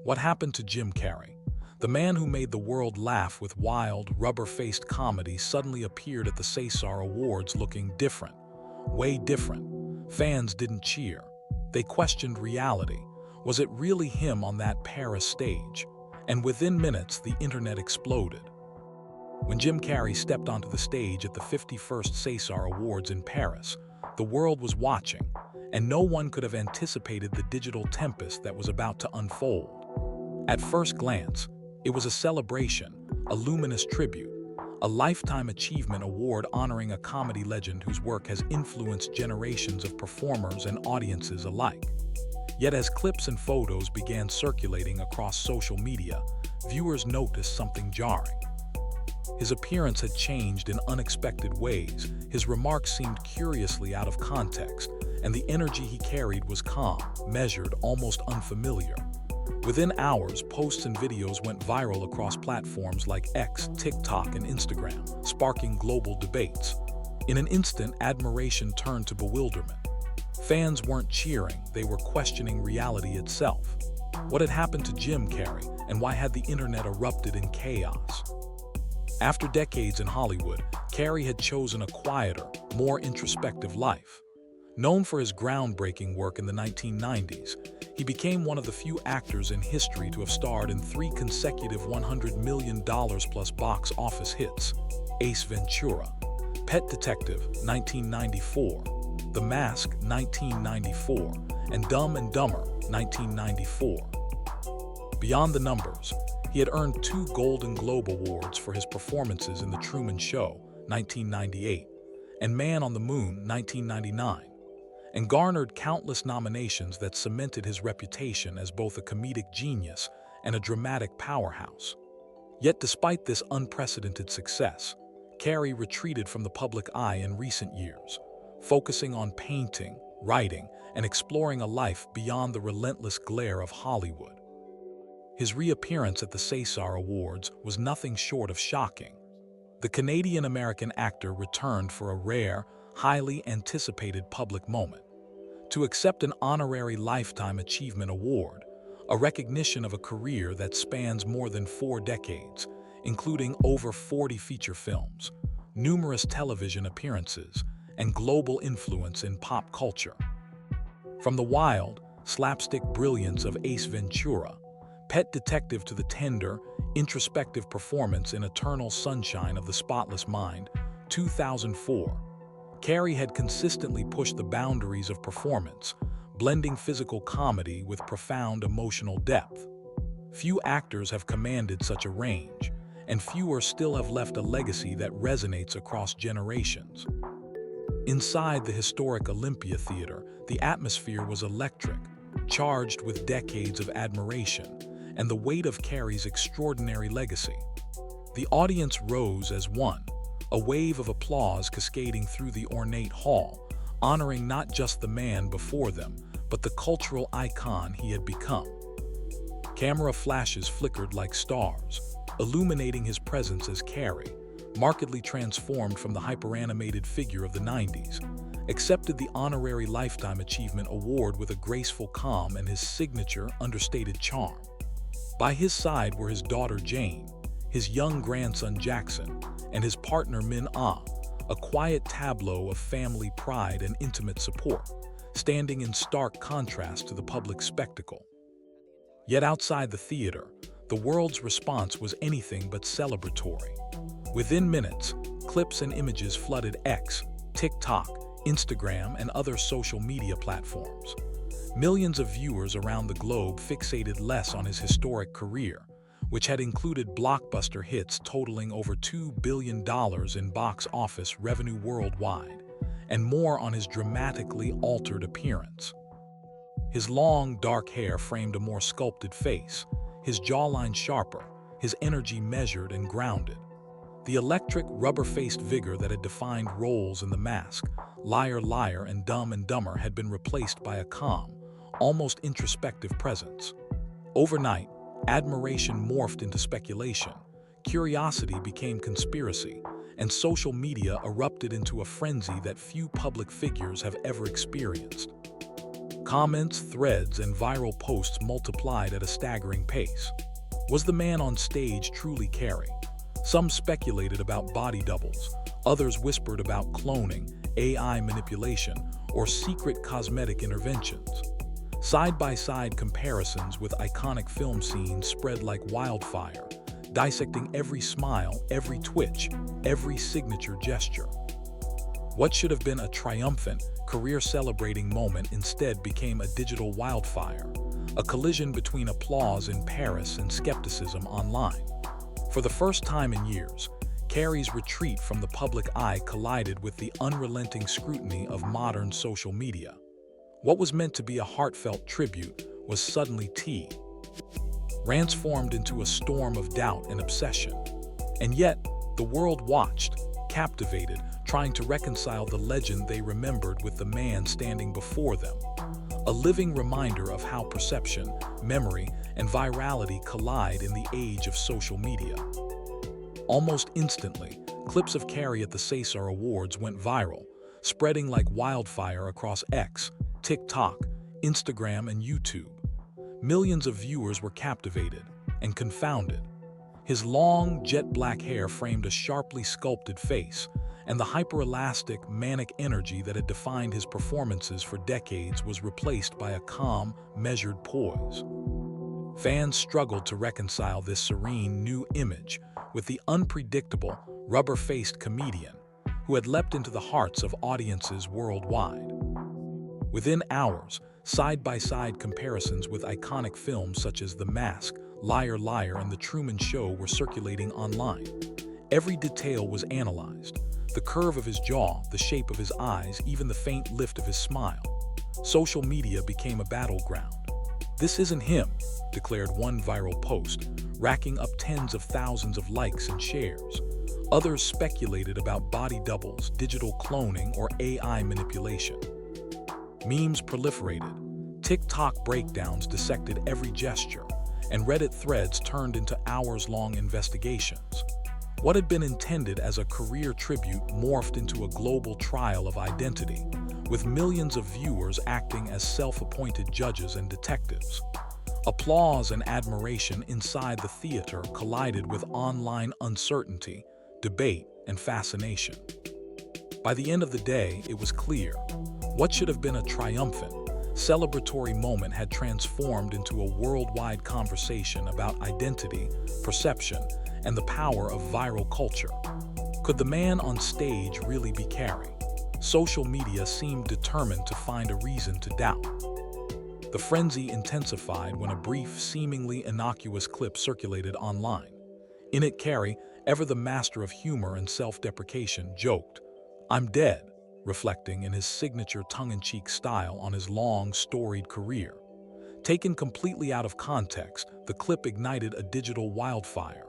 What happened to Jim Carrey? The man who made the world laugh with wild, rubber-faced comedy suddenly appeared at the César Awards looking different. Way different. Fans didn't cheer. They questioned reality. Was it really him on that Paris stage? And within minutes, the internet exploded. When Jim Carrey stepped onto the stage at the 51st César Awards in Paris, the world was watching, and no one could have anticipated the digital tempest that was about to unfold. At first glance, it was a celebration, a luminous tribute, a Lifetime Achievement Award honoring a comedy legend whose work has influenced generations of performers and audiences alike. Yet as clips and photos began circulating across social media, viewers noticed something jarring. His appearance had changed in unexpected ways, his remarks seemed curiously out of context, and the energy he carried was calm, measured, almost unfamiliar. Within hours, posts and videos went viral across platforms like X, TikTok, and Instagram, sparking global debates. In an instant, admiration turned to bewilderment. Fans weren't cheering, they were questioning reality itself. What had happened to Jim Carrey, and why had the internet erupted in chaos? After decades in Hollywood, Carrey had chosen a quieter, more introspective life. Known for his groundbreaking work in the 1990s, he became one of the few actors in history to have starred in 3 consecutive $100 million plus box office hits: Ace Ventura, Pet Detective, 1994, The Mask, 1994, and Dumb and Dumber, 1994. Beyond the numbers, he had earned 2 Golden Globe Awards for his performances in The Truman Show, 1998, and Man on the Moon, 1999, and garnered countless nominations that cemented his reputation as both a comedic genius and a dramatic powerhouse. Yet despite this unprecedented success, Carrey retreated from the public eye in recent years, focusing on painting, writing, and exploring a life beyond the relentless glare of Hollywood. His reappearance at the César Awards was nothing short of shocking. The Canadian-American actor returned for a rare, highly anticipated public moment. To accept an honorary Lifetime Achievement Award, a recognition of a career that spans more than 4 decades, including over 40 feature films, numerous television appearances, and global influence in pop culture. From the wild, slapstick brilliance of Ace Ventura, Pet Detective, to the tender, introspective performance in Eternal Sunshine of the Spotless Mind, 2004, Carrey had consistently pushed the boundaries of performance, blending physical comedy with profound emotional depth. Few actors have commanded such a range, and fewer still have left a legacy that resonates across generations. Inside the historic Olympia Theater, the atmosphere was electric, charged with decades of admiration and the weight of Carrey's extraordinary legacy. The audience rose as one, a wave of applause cascading through the ornate hall, honoring not just the man before them, but the cultural icon he had become. Camera flashes flickered like stars, illuminating his presence as Carrey, markedly transformed from the hyper-animated figure of the 90s, accepted the honorary Lifetime Achievement Award with a graceful calm and his signature, understated charm. By his side were his daughter Jane, his young grandson Jackson, and his partner Min-Ah, a quiet tableau of family pride and intimate support, standing in stark contrast to the public spectacle. Yet outside the theater, the world's response was anything but celebratory. Within minutes, clips and images flooded X, TikTok, Instagram, and other social media platforms. Millions of viewers around the globe fixated less on his historic career, which had included blockbuster hits totaling over $2 billion in box office revenue worldwide, and more on his dramatically altered appearance. His long, dark hair framed a more sculpted face, his jawline sharper, his energy measured and grounded. The electric, rubber-faced vigor that had defined roles in The Mask, Liar Liar, and Dumber had been replaced by a calm, almost introspective presence. Overnight, admiration morphed into speculation, curiosity became conspiracy, and social media erupted into a frenzy that few public figures have ever experienced. Comments, threads, and viral posts multiplied at a staggering pace. Was the man on stage truly Carrey? Some speculated about body doubles, others whispered about cloning, AI manipulation, or secret cosmetic interventions. Side-by-side comparisons with iconic film scenes spread like wildfire, dissecting every smile, every twitch, every signature gesture. What should have been a triumphant, career-celebrating moment instead became a digital wildfire, a collision between applause in Paris and skepticism online. For the first time in years, Carrey's retreat from the public eye collided with the unrelenting scrutiny of modern social media. What was meant to be a heartfelt tribute was suddenly transformed into a storm of doubt and obsession. And yet, the world watched, captivated, trying to reconcile the legend they remembered with the man standing before them. A living reminder of how perception, memory, and virality collide in the age of social media. Almost instantly, clips of Carrey at the César Awards went viral, spreading like wildfire across X, TikTok, Instagram, and YouTube. Millions of viewers were captivated and confounded. His long, jet-black hair framed a sharply sculpted face, and the hyper-elastic, manic energy that had defined his performances for decades was replaced by a calm, measured poise. Fans struggled to reconcile this serene new image with the unpredictable, rubber-faced comedian who had leapt into the hearts of audiences worldwide. Within hours, side-by-side comparisons with iconic films such as The Mask, Liar Liar, and The Truman Show were circulating online. Every detail was analyzed: the curve of his jaw, the shape of his eyes, even the faint lift of his smile. Social media became a battleground. "This isn't him," declared one viral post, racking up tens of thousands of likes and shares. Others speculated about body doubles, digital cloning, or AI manipulation. Memes proliferated. TikTok breakdowns dissected every gesture, and Reddit threads turned into hours-long investigations. What had been intended as a career tribute morphed into a global trial of identity, with millions of viewers acting as self-appointed judges and detectives. Applause and admiration inside the theater collided with online uncertainty, debate, and fascination. By the end of the day, it was clear: what should have been a triumphant, celebratory moment had transformed into a worldwide conversation about identity, perception, and the power of viral culture. Could the man on stage really be Carrey? Social media seemed determined to find a reason to doubt. The frenzy intensified when a brief, seemingly innocuous clip circulated online. In it, Carrey, ever the master of humor and self-deprecation, joked, "I'm dead," reflecting in his signature tongue-in-cheek style on his long, storied career. Taken completely out of context, the clip ignited a digital wildfire.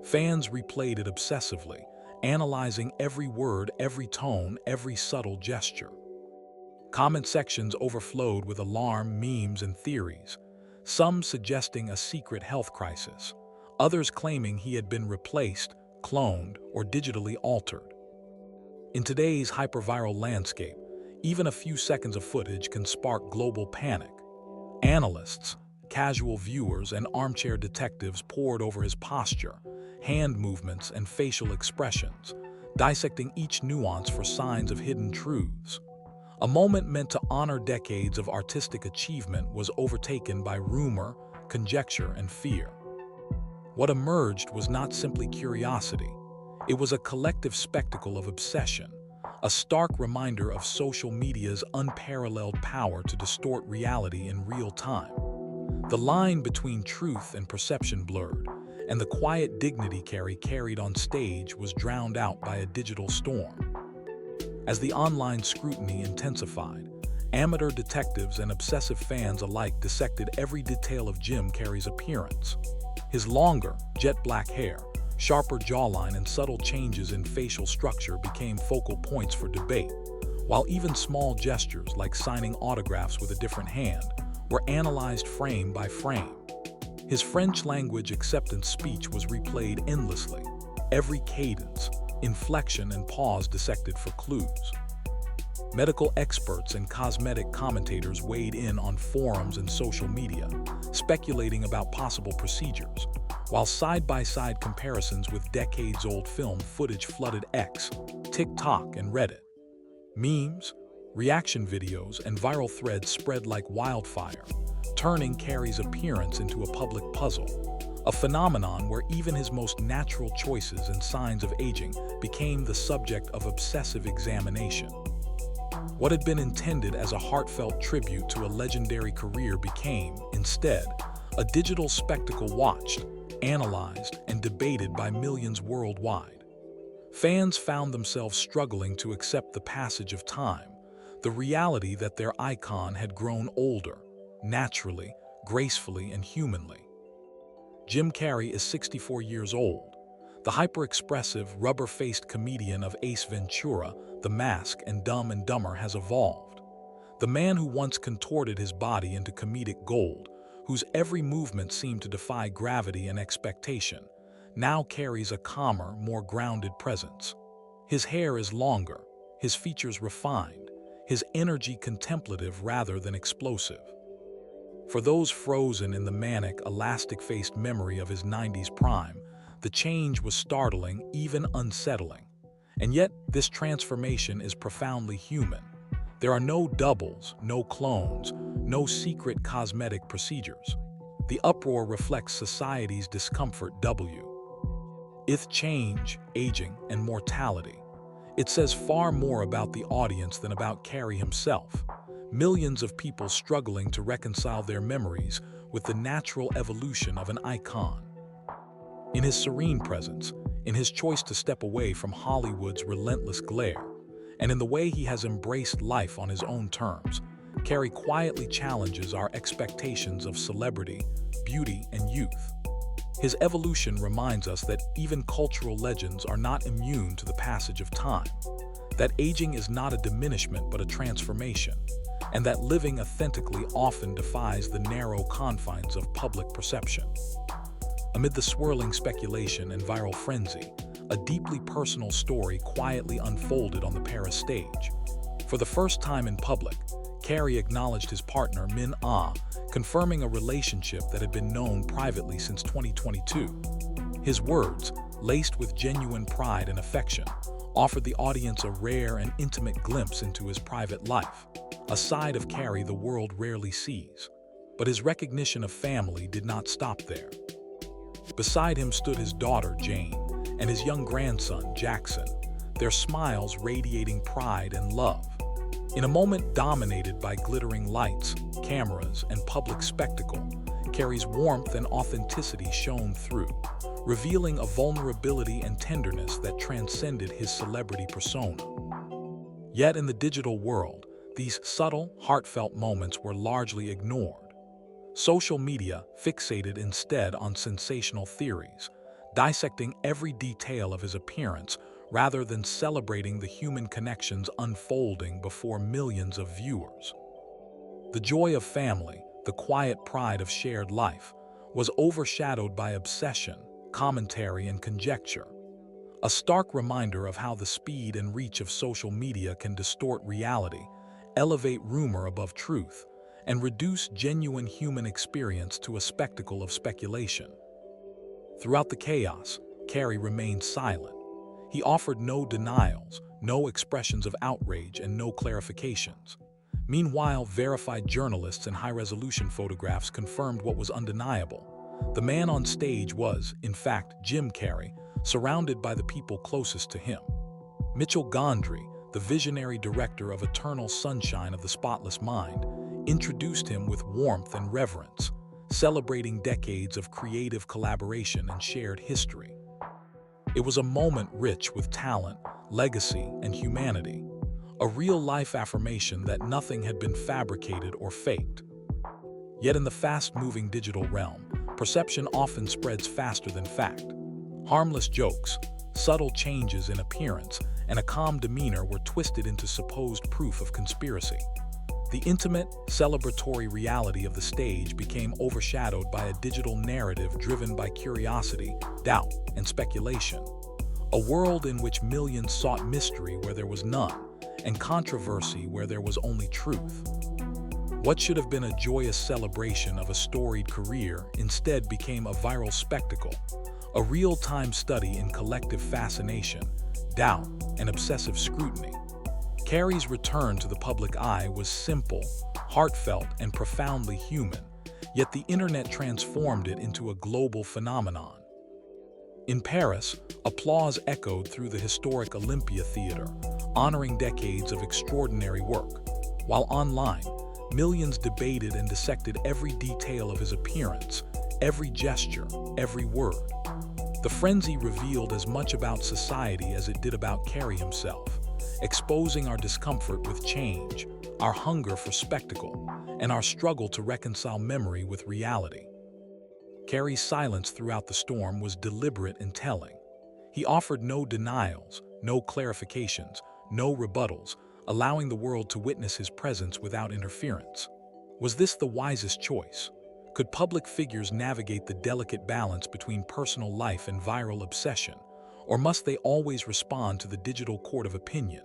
Fans replayed it obsessively, analyzing every word, every tone, every subtle gesture. Comment sections overflowed with alarm, memes, and theories, some suggesting a secret health crisis, others claiming he had been replaced, cloned, or digitally altered. In today's hyperviral landscape, even a few seconds of footage can spark global panic. Analysts, casual viewers, and armchair detectives pored over his posture, hand movements, and facial expressions, dissecting each nuance for signs of hidden truths. A moment meant to honor decades of artistic achievement was overtaken by rumor, conjecture, and fear. What emerged was not simply curiosity. It was a collective spectacle of obsession, a stark reminder of social media's unparalleled power to distort reality in real time. The line between truth and perception blurred, and the quiet dignity Carrey carried on stage was drowned out by a digital storm. As the online scrutiny intensified, amateur detectives and obsessive fans alike dissected every detail of Jim Carrey's appearance. His longer, jet-black hair, sharper jawline, and subtle changes in facial structure became focal points for debate, while even small gestures like signing autographs with a different hand were analyzed frame by frame. His French language acceptance speech was replayed endlessly, every cadence, inflection, and pause dissected for clues. Medical experts and cosmetic commentators weighed in on forums and social media, speculating about possible procedures, while side-by-side comparisons with decades-old film footage flooded X, TikTok, and Reddit. Memes, reaction videos, and viral threads spread like wildfire, turning Carrey's appearance into a public puzzle, a phenomenon where even his most natural choices and signs of aging became the subject of obsessive examination. What had been intended as a heartfelt tribute to a legendary career became, instead, a digital spectacle watched, analyzed, and debated by millions worldwide. Fans found themselves struggling to accept the passage of time, the reality that their icon had grown older, naturally, gracefully, and humanly. Jim Carrey is 64 years old. The hyper-expressive, rubber-faced comedian of Ace Ventura, The Mask, and Dumb and Dumber has evolved. The man who once contorted his body into comedic gold, whose every movement seemed to defy gravity and expectation, now carries a calmer, more grounded presence. His hair is longer, his features refined, his energy contemplative rather than explosive. For those frozen in the manic, elastic-faced memory of his 90s prime, the change was startling, even unsettling. And yet, this transformation is profoundly human. There are no doubles, no clones, no secret cosmetic procedures. The uproar reflects society's discomfort with change, aging, and mortality. It says far more about the audience than about Carrey himself. Millions of people struggling to reconcile their memories with the natural evolution of an icon. In his serene presence, in his choice to step away from Hollywood's relentless glare, and in the way he has embraced life on his own terms, Carrey quietly challenges our expectations of celebrity, beauty, and youth. His evolution reminds us that even cultural legends are not immune to the passage of time, that aging is not a diminishment but a transformation, and that living authentically often defies the narrow confines of public perception. Amid the swirling speculation and viral frenzy, a deeply personal story quietly unfolded on the Paris stage. For the first time in public, Carrey acknowledged his partner Min Ah, confirming a relationship that had been known privately since 2022. His words, laced with genuine pride and affection, offered the audience a rare and intimate glimpse into his private life, a side of Carrey the world rarely sees. But his recognition of family did not stop there. Beside him stood his daughter, Jane, and his young grandson, Jackson, their smiles radiating pride and love. In a moment dominated by glittering lights, cameras, and public spectacle, Carrey's warmth and authenticity shone through, revealing a vulnerability and tenderness that transcended his celebrity persona. Yet in the digital world, these subtle, heartfelt moments were largely ignored. Social media fixated instead on sensational theories, dissecting every detail of his appearance rather than celebrating the human connections unfolding before millions of viewers. The joy of family, the quiet pride of shared life, was overshadowed by obsession, commentary, and conjecture. A stark reminder of how the speed and reach of social media can distort reality, elevate rumor above truth, and reduce genuine human experience to a spectacle of speculation. Throughout the chaos, Carrey remained silent. He offered no denials, no expressions of outrage, and no clarifications. Meanwhile, verified journalists and high-resolution photographs confirmed what was undeniable. The man on stage was, in fact, Jim Carrey, surrounded by the people closest to him. Mitchell Gondry, the visionary director of Eternal Sunshine of the Spotless Mind, introduced him with warmth and reverence, celebrating decades of creative collaboration and shared history. It was a moment rich with talent, legacy, and humanity, a real-life affirmation that nothing had been fabricated or faked. Yet in the fast-moving digital realm, perception often spreads faster than fact. Harmless jokes, subtle changes in appearance, and a calm demeanor were twisted into supposed proof of conspiracy. The intimate, celebratory reality of the stage became overshadowed by a digital narrative driven by curiosity, doubt, and speculation. A world in which millions sought mystery where there was none, and controversy where there was only truth. What should have been a joyous celebration of a storied career instead became a viral spectacle, a real-time study in collective fascination, doubt, and obsessive scrutiny. Carrey's return to the public eye was simple, heartfelt, and profoundly human, yet the internet transformed it into a global phenomenon. In Paris, applause echoed through the historic Olympia Theater, honoring decades of extraordinary work, while online, millions debated and dissected every detail of his appearance, every gesture, every word. The frenzy revealed as much about society as it did about Carrey himself, exposing our discomfort with change, our hunger for spectacle, and our struggle to reconcile memory with reality. Carrey's silence throughout the storm was deliberate and telling. He offered no denials, no clarifications, no rebuttals, allowing the world to witness his presence without interference. Was this the wisest choice? Could public figures navigate the delicate balance between personal life and viral obsession, or must they always respond to the digital court of opinion?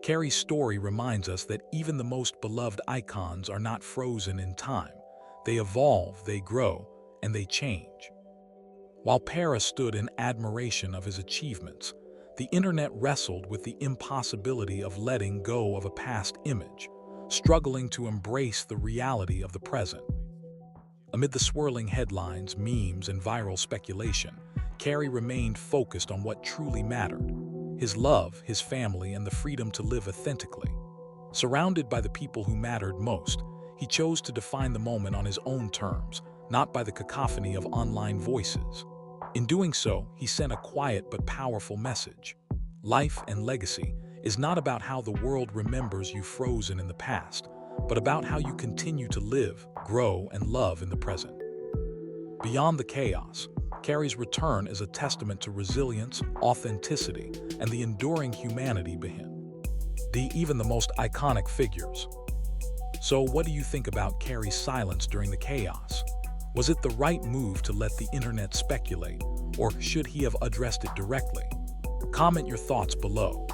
Carrey's story reminds us that even the most beloved icons are not frozen in time. They evolve, they grow, and they change. While Paris stood in admiration of his achievements, the internet wrestled with the impossibility of letting go of a past image, struggling to embrace the reality of the present. Amid the swirling headlines, memes, and viral speculation, Carrey remained focused on what truly mattered: his love, his family, and the freedom to live authentically. Surrounded by the people who mattered most, he chose to define the moment on his own terms, not by the cacophony of online voices. In doing so, he sent a quiet but powerful message. Life and legacy is not about how the world remembers you frozen in the past, but about how you continue to live, grow, and love in the present. Beyond the chaos, Carrey's return is a testament to resilience, authenticity, and the enduring humanity behind even the most iconic figures. So what do you think about Carrey's silence during the chaos? Was it the right move to let the internet speculate, or should he have addressed it directly? Comment your thoughts below.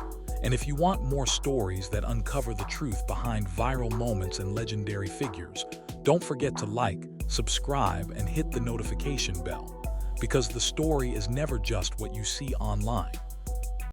And if you want more stories that uncover the truth behind viral moments and legendary figures, don't forget to like, subscribe, and hit the notification bell, because the story is never just what you see online.